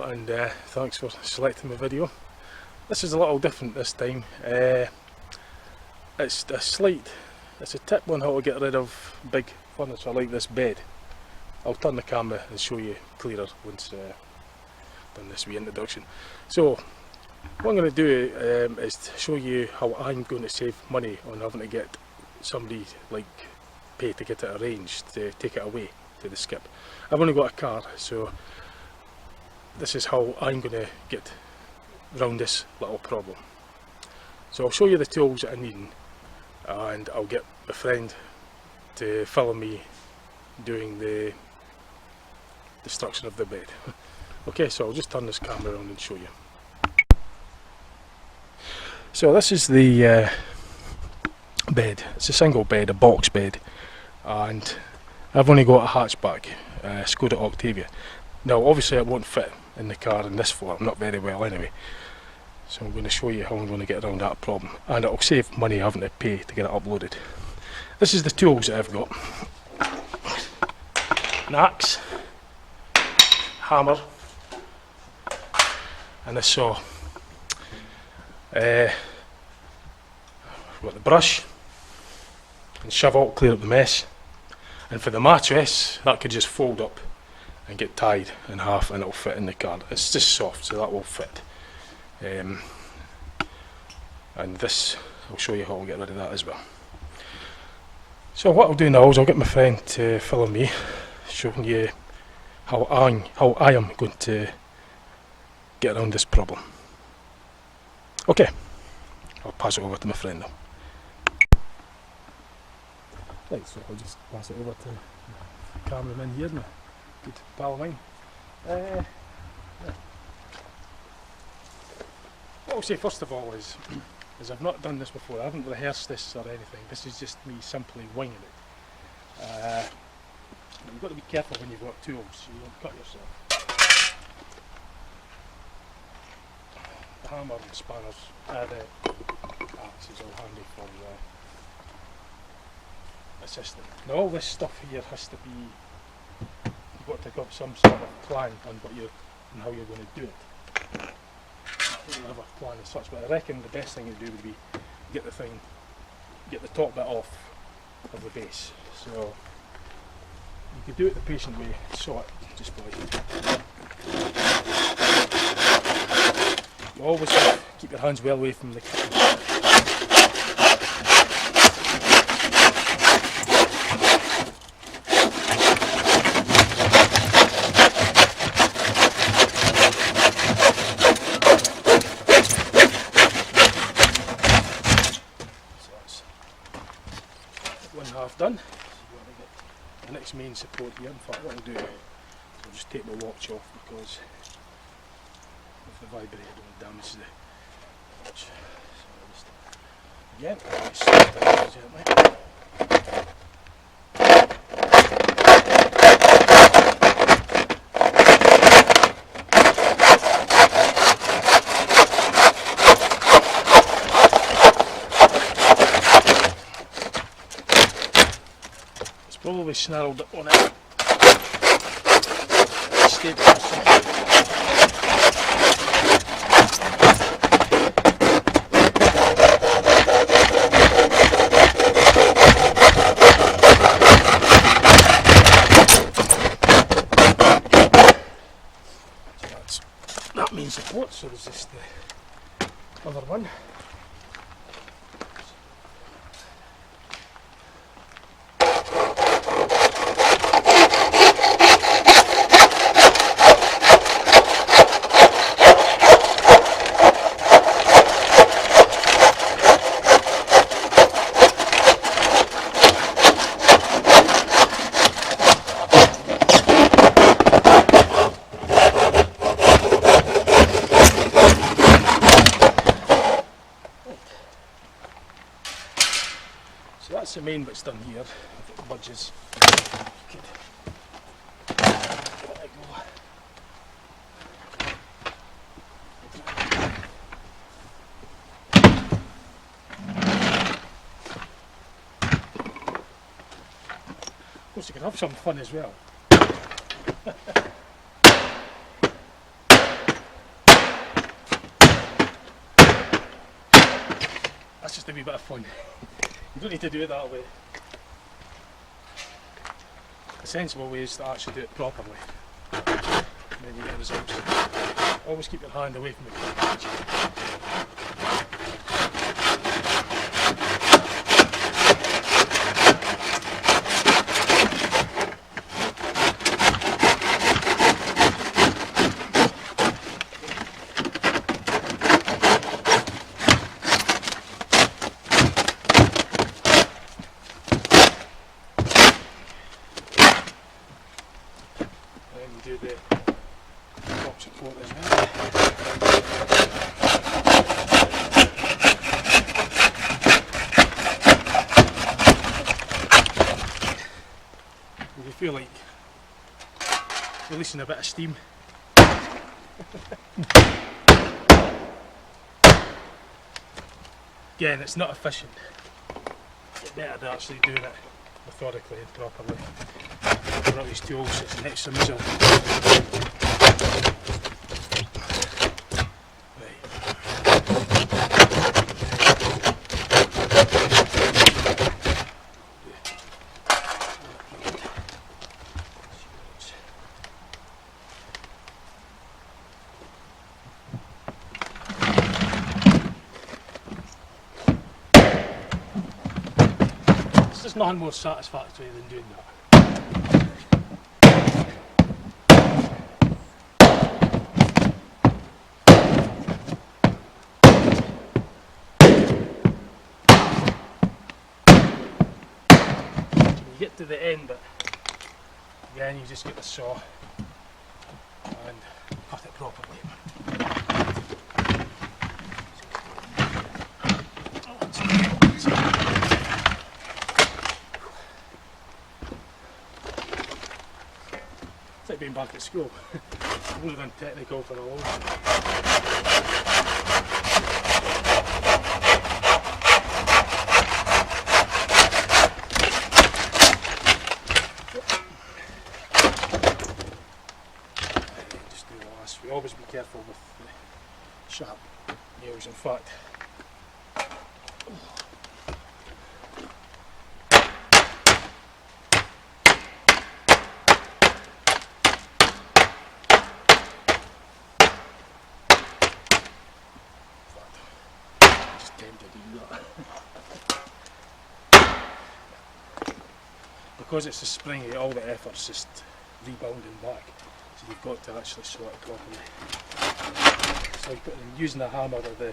hello, and thanks for selecting my video. This is a little different this time. It's a tip on how to get rid of big furniture like this bed. I'll turn the camera and show you clearer once done this wee introduction. So what I'm going to do is to show you how I'm going to save money on having to get somebody like pay to get it arranged to take it away to the skip. I've only got a car, so this is how I'm going to get around this little problem. So I'll show you the tools that I need, and I'll get a friend to follow me doing the destruction of the bed. Okay, so I'll just turn this camera around and show you. So this is the bed. It's a single bed, a box bed, and I've only got a hatchback, Skoda Octavia. Now obviously it won't fit in the car in this form, not very well anyway. So I'm going to show you how I'm going to get around that problem, and it'll save money having to pay to get it uploaded. This is the tools that I've got. An axe, hammer, and a saw. I've got the brush and shovel to clear up the mess, and for the mattress that could just fold up and get tied in half and it'll fit in the car. It's just soft, so that will fit. And this, I'll show you how I'll get rid of that as well. So what I'll do now is I'll get my friend to follow me, showing you how I am going to get around this problem. Okay, I'll pass it over to my friend now. Right, so I'll just pass it over to the cameraman here now. Good pal of mine. Yeah. What I'll say first of all is I've not done this before. I haven't rehearsed this or anything. This is just me simply winging it. You've got to be careful when you've got tools so you don't cut yourself. The hammer and spanners, the axe is all handy for assisting. Now all this stuff here has to be, you've got to have some sort of plan on how you're going to do it. I don't have a plan as such, but I reckon the best thing to do would be get the top bit off of the base. So you could do it the patient way, saw it just by. You always have to keep your hands well away from the kitchen. Done. So you want to get the next main support here. In fact, what I'll do, I'll just take my watch off because if the vibrator damages the watch. So I'll just gently. Probably snarled it on it. Stayed for a second. So that's that main support, so there's just the other one. So that's the main bit's done here. I've got the budges. Good. There I go. Of course you can have some fun as well. just a wee bit of fun. You don't need to do it that way. The sensible way is to actually do it properly. And then you get results. Always keep your hand away from the cartridge. Do the top support as well. You feel like releasing a bit of steam. Again, it's not efficient. It's better than actually doing it methodically and properly. Without these tools, it's an extra misery. There's nothing more satisfactory than doing that. You get to the end, but again you just get the saw and cut it properly. It's like being back at school. I've only done technical for a long time. Just do the last. We always be careful with the sharp nails, in fact. Because it's a springy, all the effort's just rebounding back, so you've got to actually saw it properly. So using the hammer or the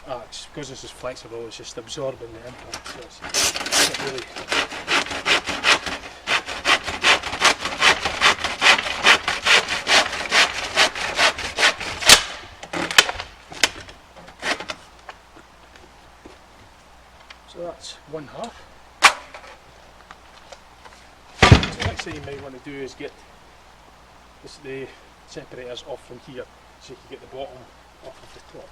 axe, because this is flexible, it's just absorbing the impact, so it's not really. So that's one half. So the next thing you might want to do is get the separators off from here, so you can get the bottom off of the top.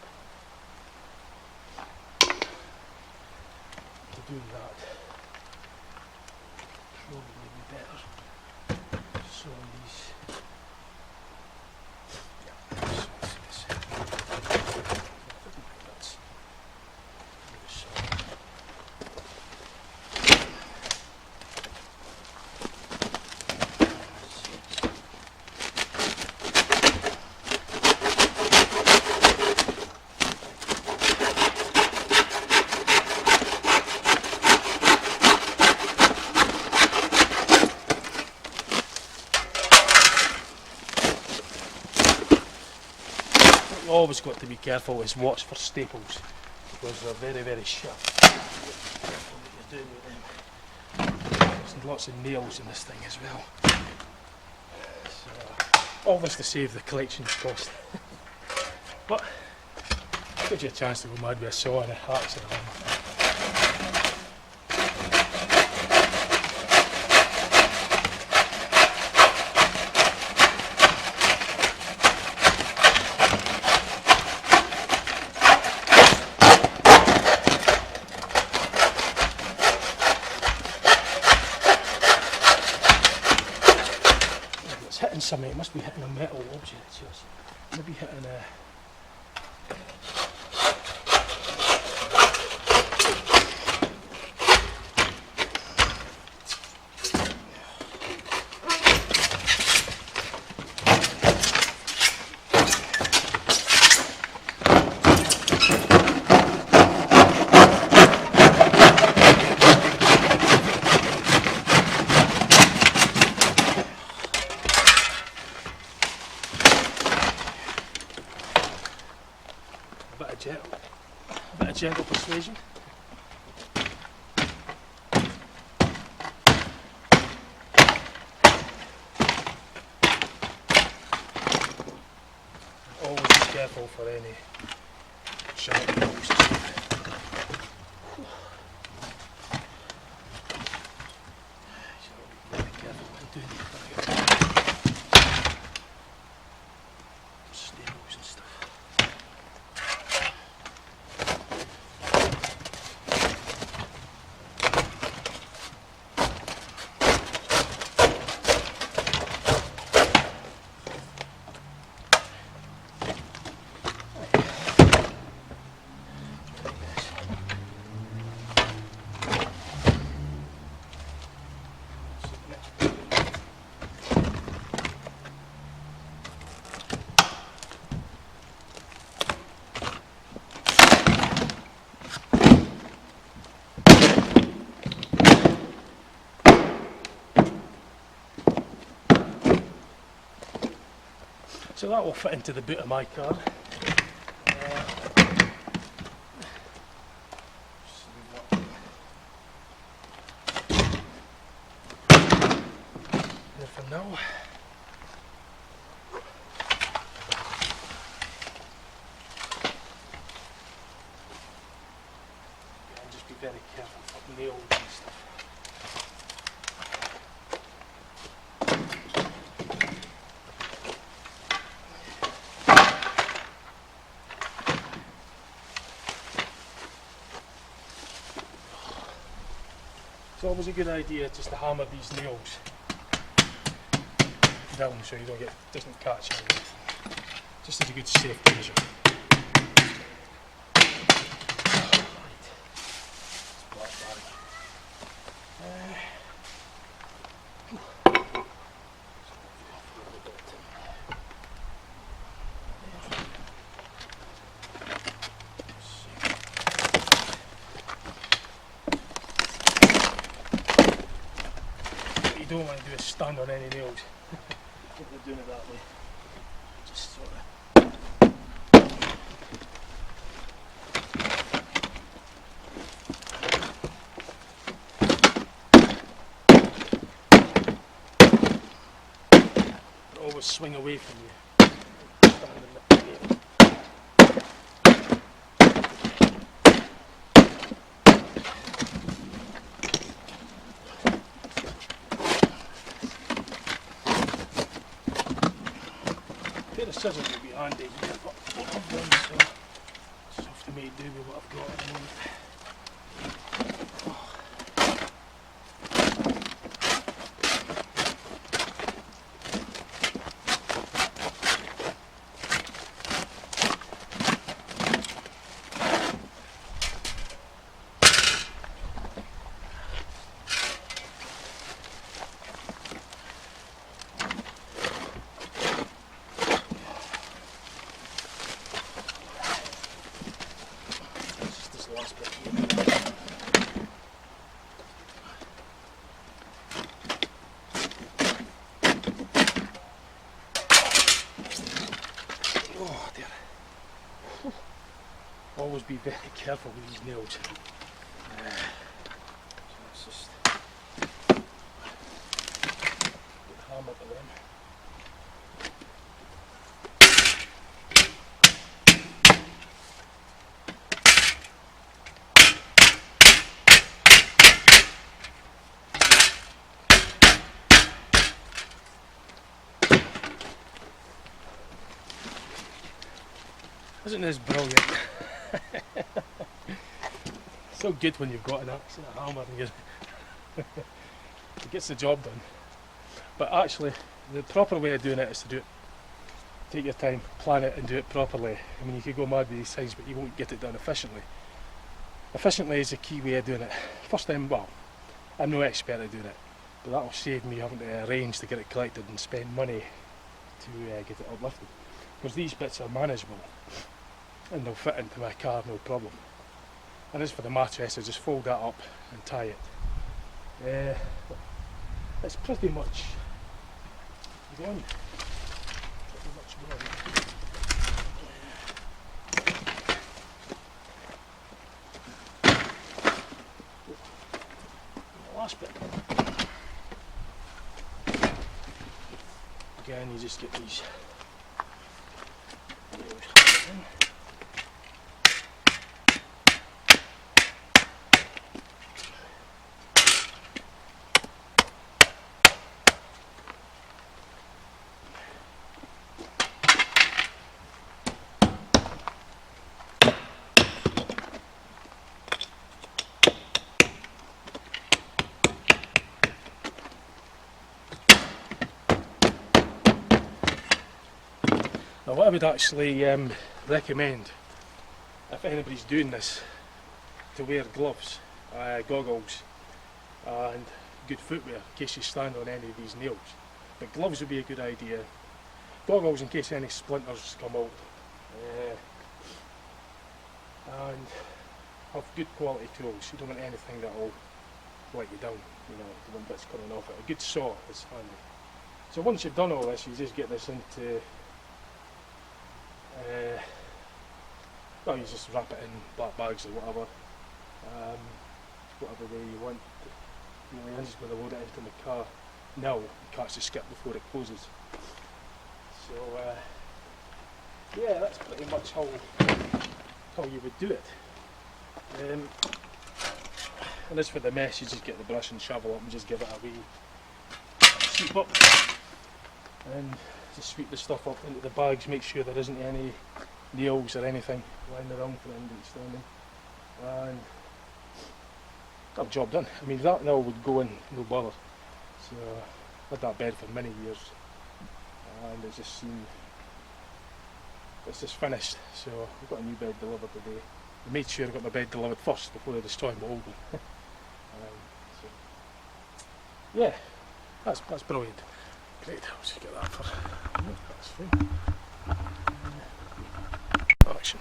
To do that, probably be better. So these. Always got to be careful is watch for staples, because they're very, very sharp. Careful what you're doing with them. There's lots of nails in this thing as well. So, all this to save the collections cost. But it gives you a chance to go mad with a saw and a axe and a hammer. Hitting something, it must be hitting a metal object, so it's maybe hitting a gentle persuasion. Always be careful for any sharp nails. Very careful when doing snails and stuff. So that will fit into the boot of my car. There for now. And just be very careful with nails and stuff. It's always a good idea just to hammer these nails down so you doesn't catch anything. Just as a good safety measure. What you don't want to do is stand on any nails. If they're doing it that way. Just sort of. Always swing away from you. Stand in the nail. A pair of scissors would be handy here, but I don't have one, so just have to make do with what I've got at the moment. Last bit here. Oh dear. Always be very careful with these nails. So let's just put the hammer to them. Isn't this brilliant? So good when you've got an axe and a hammer and it gets the job done. But actually, the proper way of doing it is to do it. Take your time, plan it and do it properly. I mean, you could go mad with these things, but you won't get it done efficiently. Efficiently is the key way of doing it. First time, well, I'm no expert at doing it, but that'll save me having to arrange to get it collected and spend money to get it uplifted. Because these bits are manageable. And they'll fit into my car no problem. And as for the mattress, I just fold that up and tie it. It's pretty much gone. Pretty much gone. last bit. Again, you just get these nails hammered in. Now what I would actually recommend, if anybody's doing this, to wear gloves, goggles and good footwear in case you stand on any of these nails. But gloves would be a good idea, goggles in case any splinters come out, and have good quality tools. You don't want anything that will let you down, you know, the one bits coming off it. A good saw is handy. So once you've done all this, you just get this into well, you just wrap it in black bags or whatever, whatever way you want. I'm just going to load it into the car now and catch the skip before it closes. So yeah, that's pretty much how you would do it. And as for the mess, you just get the brush and shovel up and just give it a wee sweep up, and just sweep the stuff up into the bags, make sure there isn't any nails or anything lying around for anybody standing, and that job done. I mean, that now would go in no bother. So I had that bed for many years and it's just finished, so I've got a new bed delivered today. I made sure I got my bed delivered first before I destroy my old one. So yeah, that's brilliant. Great, I'll just get that for that's fine. Action.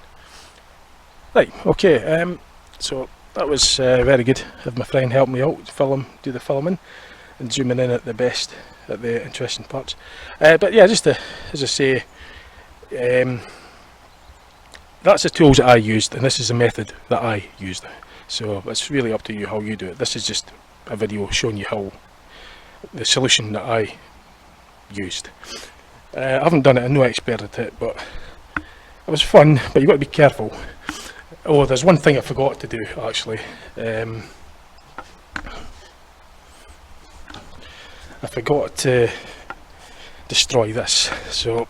Right, okay, so that was very good. Have my friend help me out, do the filming and zooming in at the interesting parts. But yeah, just to, as I say, that's the tools that I used, and this is the method that I used. So it's really up to you how you do it. This is just a video showing you how the solution that I used. I haven't done it, I'm no expert at it, but it was fun. But you've got to be careful. Oh, there's one thing I forgot to do actually. I forgot to destroy this, so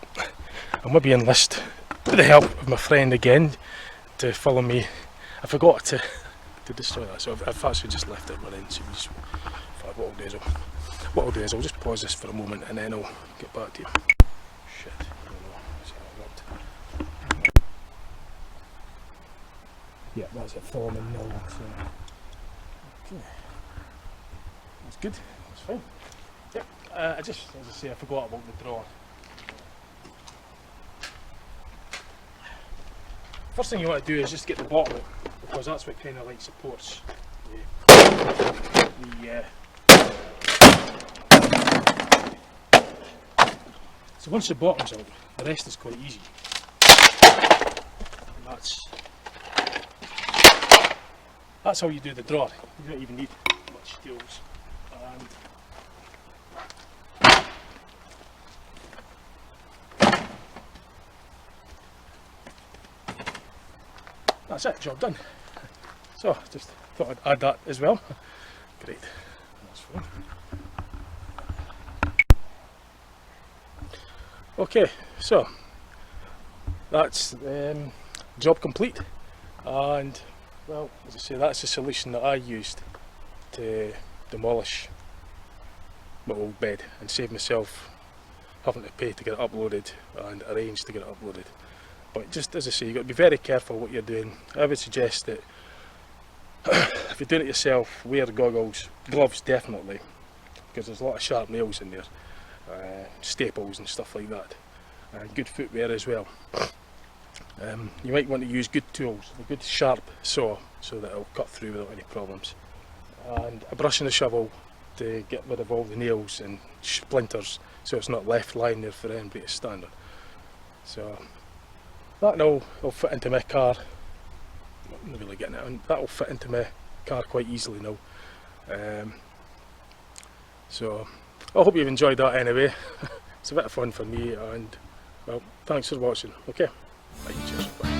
I'll maybe enlist the help of my friend again to follow me. I forgot to destroy that, so I've actually just left it running. So what I'll do is I'll just pause this for a moment and then I'll get back to you. Shit, I don't know. Yeah, that's it forming now. So okay, that's good. That's fine. Yep. I just, as I say, I forgot about the drawer. First thing you want to do is just get the bottom out, because that's what kind of like supports so once the bottom's out, the rest is quite easy. And that's how you do the drawer. You don't even need much tools. That's it, job done. So just thought I'd add that as well. Great, that's fine. Okay, so that's job complete, and well, as I say, that's the solution that I used to demolish my old bed and save myself having to pay to get it uploaded and arrange to get it uploaded. But just as I say, you've got to be very careful what you're doing. I would suggest that if you're doing it yourself, wear goggles, gloves definitely, because there's a lot of sharp nails in there, staples and stuff like that, and good footwear as well. You might want to use good tools, a good sharp saw, so that it'll cut through without any problems, and a brush and a shovel to get rid of all the nails and splinters, so it's not left lying there for anybody to stand on. So that now will fit into my car. I'm not really getting it on. That will fit into my car quite easily now. So I hope you've enjoyed that anyway. It's a bit of fun for me, and well, thanks for watching. Okay, bye, cheers, bye.